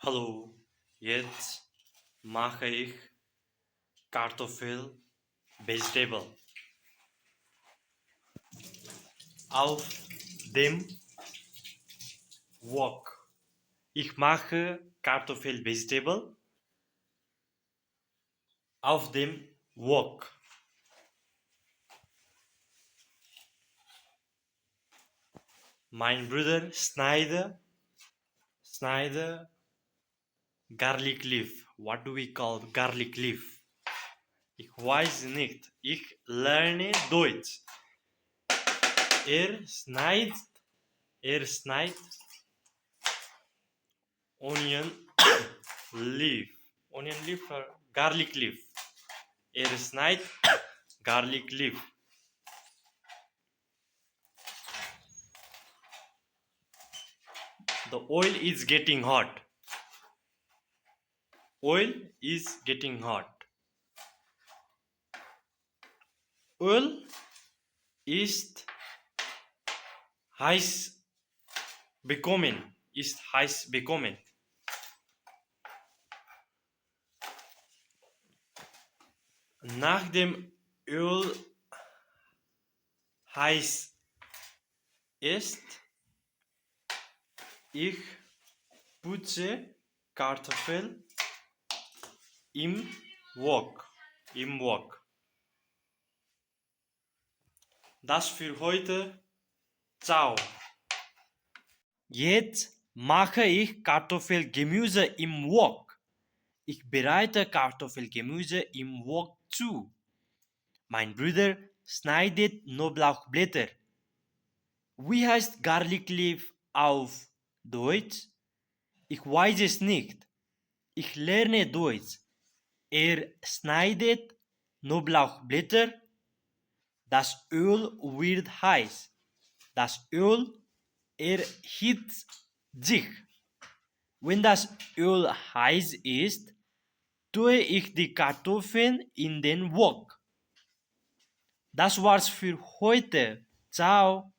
Hallo, jetzt mache ich Kartoffel Vegetable. Auf dem Wok. Ich mache Kartoffel Vegetable auf dem Wok. Mein Bruder schneidet garlic leaf. What do we call garlic leaf? Ich weiß nicht. Ich lerne Deutsch. Er schneidet onion leaf. Onion leaf or garlic leaf. Er schneidet garlic leaf. The oil is getting hot. Oil is getting hot. Oil ist heiß bekommen. Nachdem Öl heiß ist, ich putze Kartoffel im Wok. Das für heute. Ciao. Jetzt mache ich Kartoffelgemüse im Wok. Ich bereite Kartoffelgemüse im Wok zu. Mein Bruder schneidet Knoblauchblätter. Wie heißt Garlic Leaf auf Deutsch? Ich weiß es nicht. Ich lerne Deutsch. Er schneidet Knoblauchblätter. Das Öl wird heiß. Das Öl erhitzt sich. Wenn das Öl heiß ist, tue ich die Kartoffeln in den Wok. Das war's für heute. Ciao.